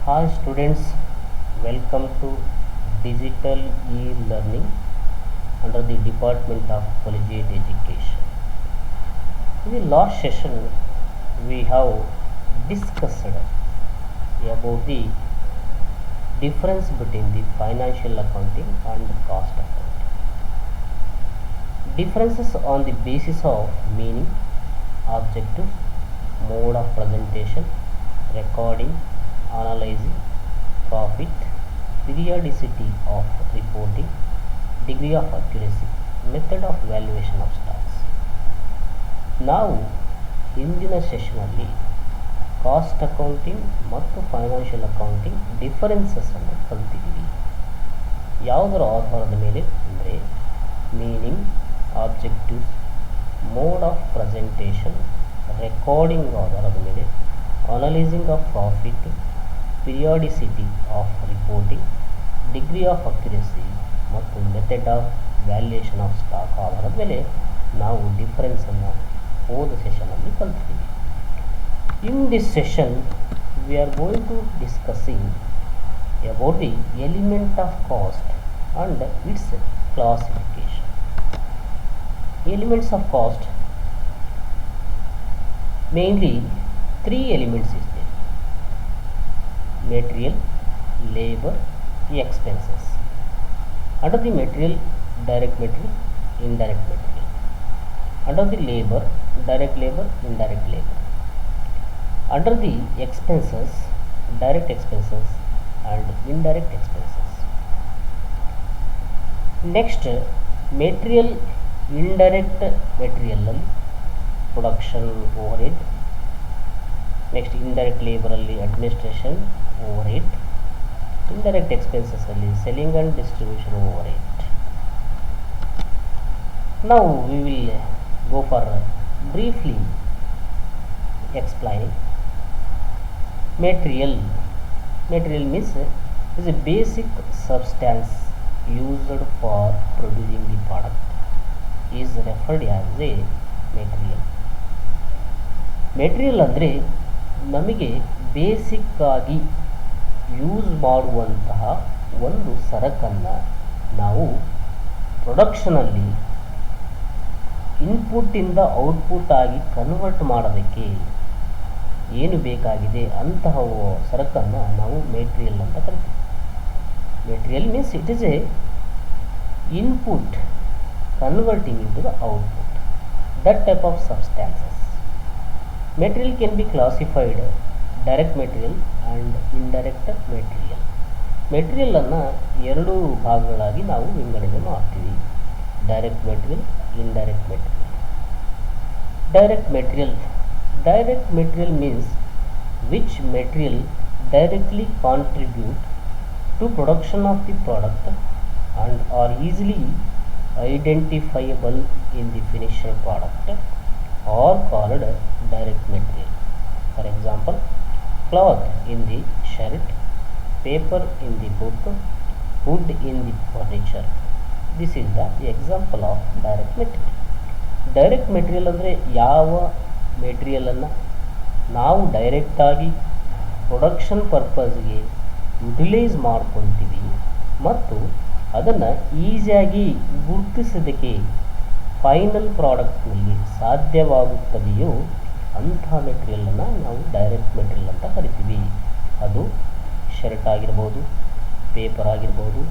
Hi students, welcome to digital e-learning under the Department of Collegiate Education. In the last session, we have discussed about the difference between the financial accounting and cost accounting. Differences on the basis of meaning, objectives, mode of presentation, recording, analyzing, profit, periodicity of reporting, degree of accuracy, method of valuation of stocks. ನಾವು ಹಿಂದಿನ ಸೆಷನಲ್ಲಿ cost accounting ಮತ್ತು financial accounting ಡಿಫರೆನ್ಸಸ್ಸನ್ನು ಕಲ್ತಿದ್ದೀವಿ. ಯಾವುದರ ಆಧಾರದ ಮೇಲೆ ಅಂದರೆ meaning, objectives, mode of presentation, recording ಆಧಾರದ ಮೇಲೆ, analysing of profit, periodicity of reporting, degree of accuracy ಮತ್ತು method of valuation of stock ಆಧಾರದ ಮೇಲೆ ನಾವು ಡಿಫರೆನ್ಸನ್ನು ಹೋದ ಸೆಷನಲ್ಲಿ ಕಲ್ತಿದ್ದೀವಿ. In this session we are going to discussing about the element of cost and its classification. Elements of cost mainly three elements is there: material, labor, expenses. Under the material, direct material, indirect material. Under the labor, direct labor, indirect labor. Under the expenses, direct expenses and indirect expenses. Next, material, indirect material production overhead. Next indirect ಲೇಬರಲ್ಲಿ administration overhead. Indirect ಎಕ್ಸ್ಪೆನ್ಸಸ್ಸಲ್ಲಿ selling and distribution overhead. ನಾವು we will go for briefly explaining material. Material means is a basic substance used for producing the product is referred as a material. Material ಅಂದರೆ ನಮಗೆ ಬೇಸಿಕ್ಕಾಗಿ use ಮಾಡುವಂತಹ ಒಂದು ಸರಕನ್ನು ನಾವು ಪ್ರೊಡಕ್ಷನಲ್ಲಿ ಇನ್ಪುಟ್ಟಿಂದ output ಆಗಿ convert ಮಾಡೋದಕ್ಕೆ ಏನು ಬೇಕಾಗಿದೆ ಅಂತಹ ಸರಕನ್ನು ನಾವು ಮೆಟೀರಿಯಲ್ ಅಂತ ಕರಿತೀವಿ. Material means it is a input converting into the output, that type of substances. Material can be classified direct material and indirect material. Material ಅನ್ನು ಎರಡು ಭಾಗಗಳಾಗಿ ನಾವು ವಿಂಗಡಣೆ ಮಾಡ್ತೀವಿ: direct material, indirect material. Direct material means which material directly contribute to production of the product and are easily identifiable in the finished product or called direct material. For example, cloth in the shirt, paper in the book, wood in the furniture. This is the example of direct material. Direct material ಅಂದರೆ ಯಾವ ಮೆಟೀರಿಯಲನ್ನು ನಾವು ಡೈರೆಕ್ಟಾಗಿ production ಪರ್ಪಸ್ಗೆ utilise ಮಾಡ್ಕೊತೀವಿ ಮತ್ತು ಅದನ್ನು ಈಸಿಯಾಗಿ ಗುರುತಿಸೋದಕ್ಕೆ final ಪ್ರಾಡಕ್ಟ್ನಲ್ಲಿ ಸಾಧ್ಯವಾಗುತ್ತದೆಯೋ ಅಂಥ ಮೆಟೀರಿಯಲನ್ನು ನಾವು ಡೈರೆಕ್ಟ್ ಮೆಟೀರಿಯಲ್ ಅಂತ ಕರಿತೀವಿ. ಅದು ಶರ್ಟ್ ಆಗಿರ್ಬೋದು, ಪೇಪರ್ ಆಗಿರ್ಬೋದು,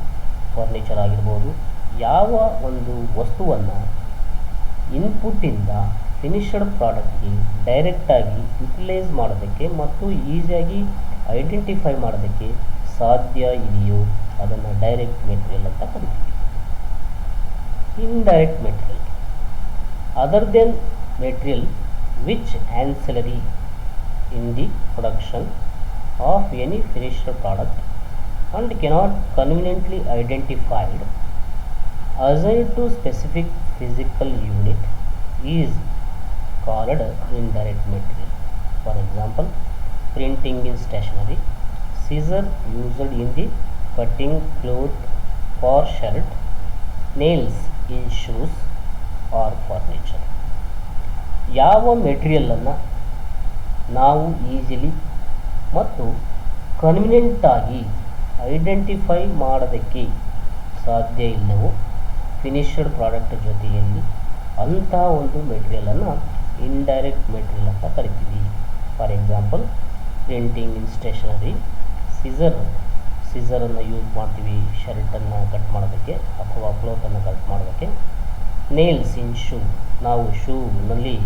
ಫರ್ನಿಚರ್ ಆಗಿರ್ಬೋದು. ಯಾವ ಒಂದು ವಸ್ತುವನ್ನು ಇನ್ಪುಟ್ಟಿಂದ ಫಿನಿಷಡ್ ಪ್ರಾಡಕ್ಟ್ಗೆ ಡೈರೆಕ್ಟಾಗಿ ಯುಟಿಲೈಸ್ ಮಾಡೋದಕ್ಕೆ ಮತ್ತು ಈಸಿಯಾಗಿ ಐಡೆಂಟಿಫೈ ಮಾಡೋದಕ್ಕೆ ಸಾಧ್ಯ ಇದೆಯೋ ಅದನ್ನು ಡೈರೆಕ್ಟ್ ಮೆಟೀರಿಯಲ್ ಅಂತ ಕರಿತೀವಿ. Indirect material other than material which ancillary in the production of any finished product and cannot conveniently identified assigned to specific physical unit is called indirect material. For example, printing in stationery, scissor used in the cutting cloth for shirt, nails in shoes or furniture. ಯಾವ ಮೆಟೀರಿಯಲನ್ನು ನಾವು easily ಮತ್ತು ಕನ್ವಿನಿಯೆಂಟಾಗಿ identify ಮಾಡೋದಕ್ಕೆ ಸಾಧ್ಯ ಇಲ್ಲವೋ finished product ಜೊತೆಯಲ್ಲಿ ಅಂತಹ ಒಂದು ಮೆಟೀರಿಯಲನ್ನು indirect material ಅಂತ ಕರಿತೀವಿ. For example printing in stationery, ಸಿಸರನ್ನು ಯೂಸ್ ಮಾಡ್ತೀವಿ ಶರ್ಟನ್ನು ಕಟ್ ಮಾಡೋದಕ್ಕೆ ಅಥವಾ ಕ್ಲೋತನ್ನು ಕಟ್ ಮಾಡೋದಕ್ಕೆ. ನೇಲ್ಸ್ ಇನ್ ಶೂ, ನಾವು ಶೂನಲ್ಲಿ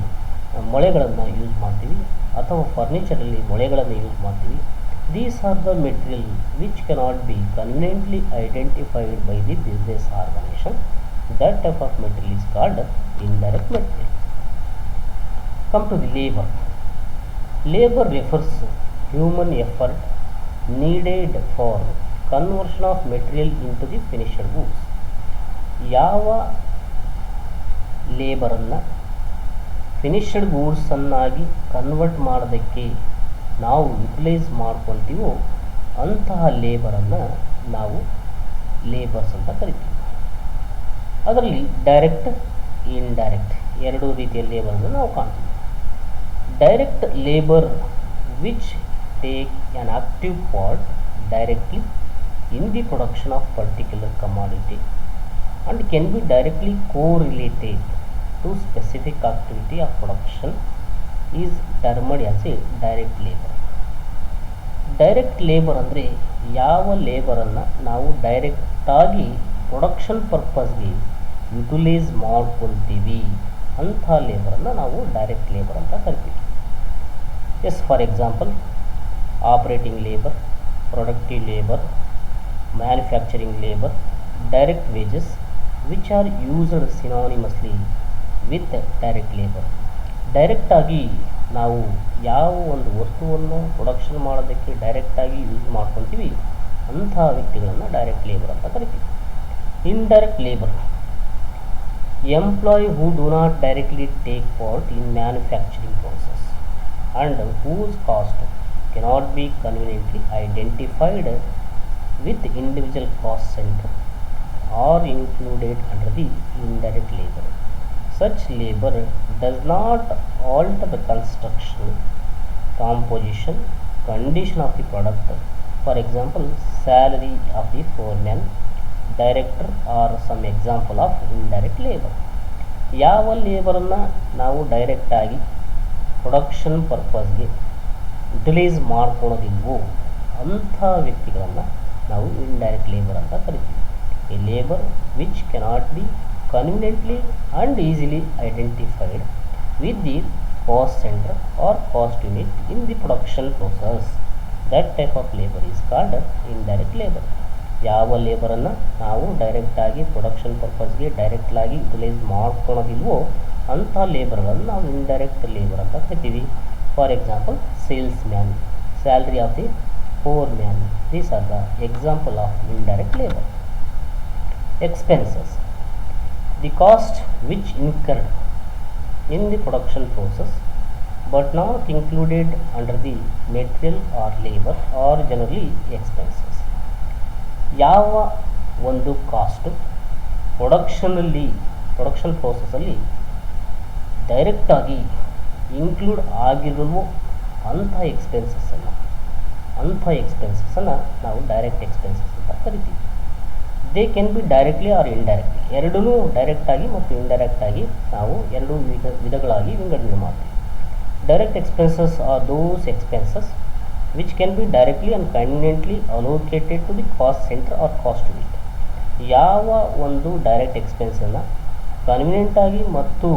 ಮೊಳೆಗಳನ್ನು ಯೂಸ್ ಮಾಡ್ತೀವಿ ಅಥವಾ ಫರ್ನಿಚರಲ್ಲಿ ಮೊಳೆಗಳನ್ನು ಯೂಸ್ ಮಾಡ್ತೀವಿ. These are the material which cannot be conveniently identified by the business organization. That type of material is called indirect material. Come to the labor. Labor refers human effort needed for conversion of material into the finished goods. ಯಾವ ಲೇಬರನ್ನು finished ಗೂಡ್ಸನ್ನಾಗಿ convert ಮಾಡೋದಕ್ಕೆ ನಾವು utilise ಮಾಡ್ಕೊತೀವೋ ಅಂತಹ ಲೇಬರನ್ನು ನಾವು labours ಅಂತ ಕರಿತೀವಿ. ಅದರಲ್ಲಿ direct, indirect ಎರಡು ರೀತಿಯ ಲೇಬರನ್ನು ನಾವು ಕಾಣ್ತೀವಿ. Direct labour which take on active part directly in the production of particular commodity and can be directly correlated to specific activity of production is termed as a direct labor. Direct labour ಅಂದರೆ ಯಾವ ಲೇಬರನ್ನು ನಾವು ಡೈರೆಕ್ಟಾಗಿ production ಪರ್ಪಸ್ಗೆ utilise ಮಾಡ್ಕೊತೀವಿ ಅಂಥ ಲೇಬರನ್ನು ನಾವು direct labour ಅಂತ ಕರಿತೀವಿ. Yes, for example operating labour, productive labour, manufacturing labour, direct wages which are used synonymously with direct labor. ಡೈರೆಕ್ಟಾಗಿ ನಾವು ಯಾವ ಒಂದು ವಸ್ತುವನ್ನು ಪ್ರೊಡಕ್ಷನ್ ಮಾಡೋದಕ್ಕೆ ಡೈರೆಕ್ಟಾಗಿ ಯೂಸ್ ಮಾಡ್ಕೊತೀವಿ ಅಂಥ ವ್ಯಕ್ತಿಗಳನ್ನು ಡೈರೆಕ್ಟ್ ಲೇಬರ್ ಅಂತ ಕರಿತೀವಿ. Indirect labour, employ who do not directly take part in manufacturing process and whose cost cannot be conveniently identified with individual cost center are included under the indirect labor. Such labor does not alter the construction, composition, condition of the product. For example, salary of the foreman, director are some example of indirect labor. ಯಾವ ಲೇಬರನ್ನು ನಾವು ಡೈರೆಕ್ಟಾಗಿ production ಪರ್ಪಸ್ಗೆ utilise ಮಾಡ್ಕೊಳೋದಿಲ್ವೋ ಅಂಥ ವ್ಯಕ್ತಿಗಳನ್ನು ನಾವು indirect labour ಅಂತ ಕರಿತೀವಿ. A labor which cannot be conveniently and easily identified with the cost center or cost unit in the production process. That type of labor is called indirect labor. ಯಾವ ಲೇಬರನ್ನು ನಾವು ಡೈರೆಕ್ಟಾಗಿ production ಪರ್ಪಸ್ಗೆ ಡೈರೆಕ್ಟಾಗಿ utilise ಮಾಡ್ಕೊಳೋದಿಲ್ವೋ ಅಂಥ ಲೇಬರ್ಗಳನ್ನು ನಾವು indirect labour ಅಂತ ಕರಿತೀವಿ. For example sales man, salary of the four man, these are the example of indirect labour. Expenses, the cost which incurred in the production process but not included under the material or labor are generally expenses. ಯಾವ ಒಂದು cost production ಪ್ರೋಸೆಸ್ಸಲ್ಲಿ ಡೈರೆಕ್ಟಾಗಿ include ಆಗಿರುವ ಅಂಥ ಎಕ್ಸ್ಪೆನ್ಸಸ್ಸನ್ನು ನಾವು direct expenses ಅಂತ ಕರಿತೀವಿ. They can be directly or indirectly, ಎರಡೂ ಡೈರೆಕ್ಟಾಗಿ ಮತ್ತು ಇಂಡೈರೆಕ್ಟಾಗಿ ನಾವು ಎರಡೂ ವಿಧಗಳಾಗಿ ವಿಂಗಡಣೆ ಮಾಡ್ತೀವಿ. Direct expenses are those expenses which can be directly and conveniently allocated to the cost centre or cost unit. ಯಾವ ಒಂದು ಡೈರೆಕ್ಟ್ ಎಕ್ಸ್ಪೆನ್ಸನ್ನು ಕನ್ವೀನಿಯೆಂಟಾಗಿ ಮತ್ತು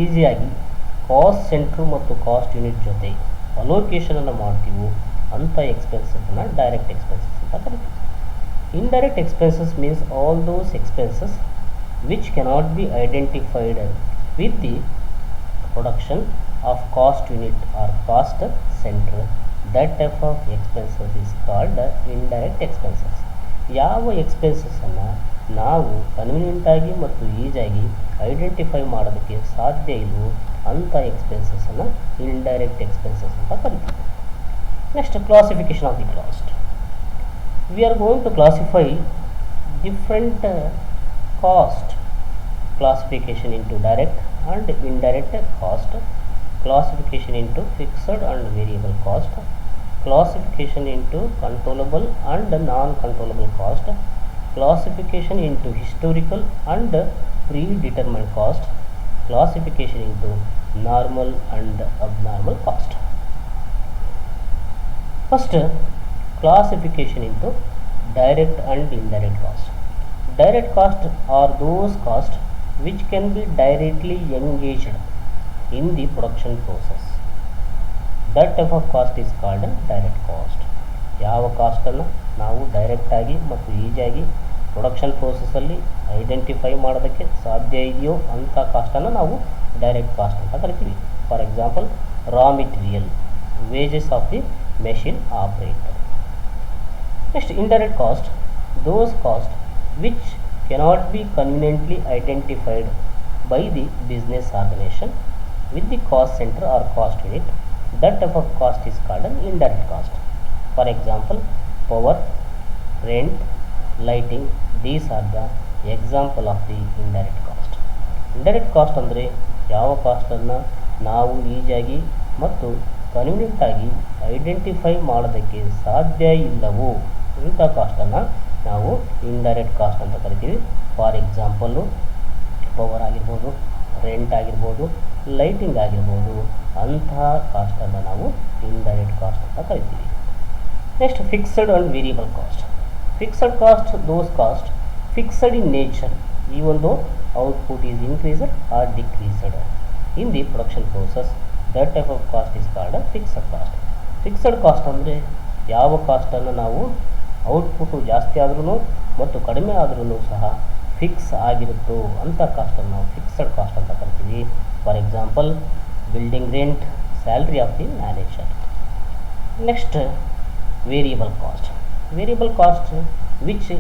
ಈಸಿಯಾಗಿ ಕಾಸ್ಟ್ ಸೆಂಟ್ರು ಮತ್ತು ಕಾಸ್ಟ್ ಯೂನಿಟ್ ಜೊತೆ ಅಲೋಕೇಶನನ್ನು ಮಾಡ್ತೀವೋ ಅಂಥ ಎಕ್ಸ್ಪೆನ್ಸಸ್ಸನ್ನು ಡೈರೆಕ್ಟ್ ಎಕ್ಸ್ಪೆನ್ಸಸ್ ಅಂತ ಕರಿತೀವಿ. Indirect expenses means all those expenses which cannot be identified with the production of cost unit or cost center. That type of expenses is called indirect expenses. ಯಾವ ಎಕ್ಸ್ಪೆನ್ಸಸ್ಸನ್ನು ನಾವು ಕನ್ವೀನಿಯೆಂಟಾಗಿ ಮತ್ತು ಈಸಿಯಾಗಿ ಐಡೆಂಟಿಫೈ ಮಾಡೋದಕ್ಕೆ ಸಾಧ್ಯ ಇಲ್ಲವೋ ಅಂಥ ಎಕ್ಸ್ಪೆನ್ಸಸ್ಸನ್ನು ಇಂಡೈರೆಕ್ಟ್ ಎಕ್ಸ್ಪೆನ್ಸಸ್ ಅಂತ ಕರಿತೀವಿ. Next, classification of the cost. We are going to classify different cost classification into direct and indirect cost, classification into fixed and variable cost, classification into controllable and non-controllable cost, classification into historical and predetermined cost, classification into normal and abnormal cost. First, classification into direct and indirect cost. Direct costs are those costs which can be directly engaged in the production process. That type of cost is called direct cost. ಯಾವ ಕಾಸ್ಟನ್ನು ನಾವು ಡೈರೆಕ್ಟಾಗಿ ಮತ್ತು ಈಸಿಯಾಗಿ production ಪ್ರೋಸೆಸ್ಸಲ್ಲಿ identify ಮಾಡೋದಕ್ಕೆ ಸಾಧ್ಯ ಇದೆಯೋ ಅಂಥ ಕಾಸ್ಟನ್ನು ನಾವು ಡೈರೆಕ್ಟ್ ಕಾಸ್ಟ್ ಅಂತ ಕರಿತೀವಿ. For example, raw material, wages of the machine operator. Next, indirect cost, those cost which cannot be conveniently identified by the business organization with the cost center or cost unit. That type of cost is called an indirect cost. For example, power, rent, lighting, these are the example of the indirect cost. Indirect cost ಅಂದರೆ ಯಾವ ಕಾಸ್ಟನ್ನು ನಾವು ಈಸಿಯಾಗಿ ಮತ್ತು ಕನ್ವೀನಿಯಂಟಾಗಿ identify ಮಾಡೋದಕ್ಕೆ ಸಾಧ್ಯ ಇಲ್ಲವೋ ಇಂಥ ಕಾಸ್ಟನ್ನು ನಾವು ಇಂಡೈರೆಕ್ಟ್ ಕಾಸ್ಟ್ ಅಂತ ಕರಿತೀವಿ. ಫಾರ್ ಎಕ್ಸಾಂಪಲ್ಲು, ಪವರ್ ಆಗಿರ್ಬೋದು, ರೆಂಟ್ ಆಗಿರ್ಬೋದು, ಲೈಟಿಂಗ್ ಆಗಿರ್ಬೋದು, ಅಂತಹ ಕಾಸ್ಟನ್ನು ನಾವು ಇಂಡೈರೆಕ್ಟ್ ಕಾಸ್ಟ್ ಅಂತ ಕರಿತೀವಿ. Next, fixed and variable cost. Fixed cost, those cost fixed in nature, even though output is increased or decreased in the production process. That type of cost is called a fixed cost. Fixed cost ಅಂದರೆ ಯಾವ ಕಾಸ್ಟನ್ನು ನಾವು output ಜಾಸ್ತಿ ಆದ್ರೂ ಮತ್ತು ಕಡಿಮೆ ಆದ್ರೂ ಸಹ fix ಆಗಿರುತ್ತೋ ಅಂಥ ಕಾಸ್ಟನ್ನು ನಾವು ಫಿಕ್ಸಡ್ ಕಾಸ್ಟ್ ಅಂತ ಕರಿತೀವಿ. For example, building rent, salary of the manager. Next, variable cost. Variable cost which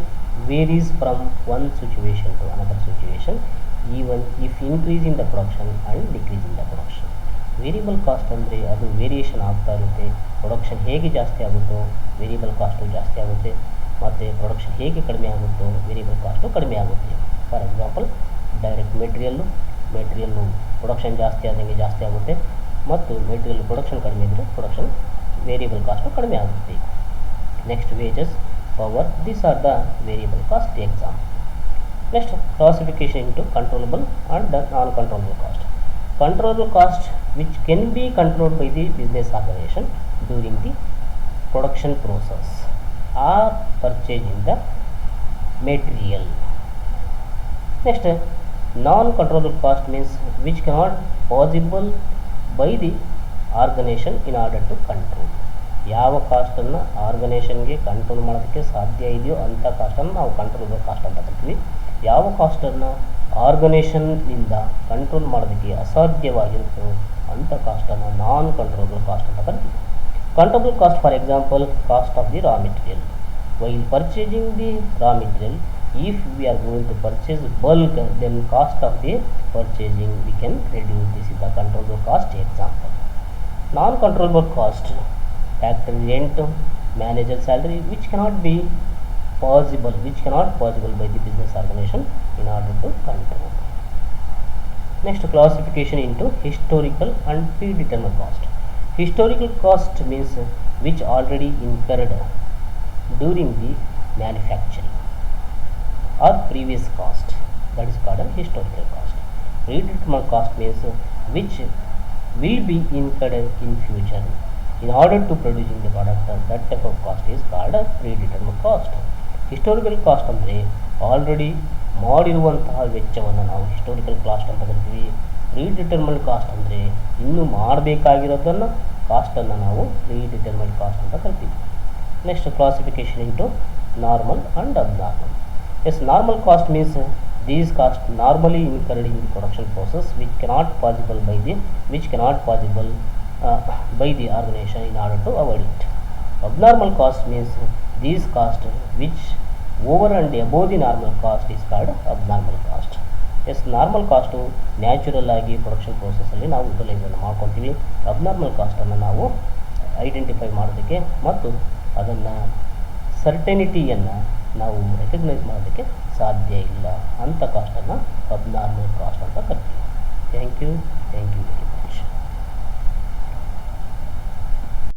varies from one situation to another situation, even if increase in the production and decrease in the production. Variable cost ಅಂದರೆ ಅದು variation ಆಗ್ತಾ ಇರುತ್ತೆ. Production ಹೇಗೆ ಜಾಸ್ತಿ ಆಗುತ್ತೋ variable cost ಜಾಸ್ತಿ ಆಗುತ್ತೆ, ಮತ್ತು ಪ್ರೊಡಕ್ಷನ್ ಹೇಗೆ ಕಡಿಮೆ ಆಗುತ್ತೋ ವೇರಿಯಬಲ್ ಕಾಸ್ಟು ಕಡಿಮೆ ಆಗುತ್ತೆ. For example, direct material production ಜಾಸ್ತಿ ಆದಂಗೆ ಜಾಸ್ತಿ ಆಗುತ್ತೆ, ಮತ್ತು ಮೆಟೀರಿಯಲ್ ಪ್ರೊಡಕ್ಷನ್ ಕಡಿಮೆ ಇದ್ದರೆ ಪ್ರೊಡಕ್ಷನ್ ವೇರಿಯಬಲ್ ಕಾಸ್ಟು ಕಡಿಮೆ ಆಗುತ್ತೆ. Next, wages, power, these are the variable cost example. Next, classification into controllable and non-controllable cost. Controllable cost which can be controlled by the business organization during the production process or purchasing the material. Next, non-controllable cost means which cannot possible by the organization in order to control. ಯಾವ ಕಾಸ್ಟನ್ನು ಆರ್ಗನೈಸೇಷನ್ಗೆ control ಮಾಡೋದಕ್ಕೆ ಸಾಧ್ಯ ಇದೆಯೋ ಅಂಥ ಕಾಸ್ಟನ್ನು ನಾವು controllable cost ಅಂತ ಕರಿತೀವಿ. ಯಾವ ಕಾಸ್ಟನ್ನು ಆರ್ಗನೈಸೇಷನ್ನಿಂದ control ಮಾಡೋದಕ್ಕೆ ಅಸಾಧ್ಯವಾಗಿರುತ್ತೋ ಅಂಥ ಕಾಸ್ಟನ್ನು ನಾನ್ ಕಂಟ್ರೋಲಬಲ್ ಕಾಸ್ಟ್ ಅಂತ ಕರಿತೀವಿ. Controllable cost, for example, cost of the raw material. While purchasing the raw material, if we are going to purchase bulk, then cost of the purchasing we can reduce. This is the controllable cost example. Non-controllable cost, factory rent, manager salary, which cannot possible by the business organization in order to control. Next, classification into historical and predetermined cost. Historical cost means which already incurred during the manufacturing or previous cost, that is called a historical cost. Predetermined cost means which will be incurred in future in order to producing the product. That type of cost is called a predetermined cost. Historical cost ಅಂದರೆ already ಮಾಡಿರುವಂತಹ ವೆಚ್ಚವನ್ನು ನಾವು historical cost ಅಂತ ಕರಿತೀವಿ. ಪ್ರೀಡಿಟರ್ಮಿನ್ಡ್ cost ಅಂದರೆ ಇನ್ನೂ ಮಾಡಬೇಕಾಗಿರೋದನ್ನು ಕಾಸ್ಟನ್ನು ನಾವು ಪ್ರೀಡಿಟರ್ಮಿನ್ಡ್ cost ಅಂತ ಕರಿತೀವಿ. Next, classification into normal and abnormal. Yes, normal cost means these costs normally incurred in the production process which cannot possible by the organization in order to avoid it. Abnormal cost means these costs which over and above the normal cost is called abnormal cost. Yes, normal cost natural ಆಗಿ production ಪ್ರೋಸೆಸ್ಸಲ್ಲಿ ನಾವು ಯುಟಿಲೈಸನ್ನು ಮಾಡ್ಕೊತೀವಿ. Abnormal ಕಾಸ್ಟನ್ನು ನಾವು identify ಮಾಡೋದಕ್ಕೆ ಮತ್ತು ಅದನ್ನು ಸರ್ಟೆನಿಟಿಯನ್ನು ನಾವು ರೆಕಗ್ನೈಸ್ ಮಾಡೋದಕ್ಕೆ ಸಾಧ್ಯ ಇಲ್ಲ ಅಂಥ ಕಾಸ್ಟನ್ನು ಅಬ್ನಾರ್ಮಲ್ ಕಾಸ್ಟ್ ಅಂತ ಕರಿತೀವಿ. Thank you very much.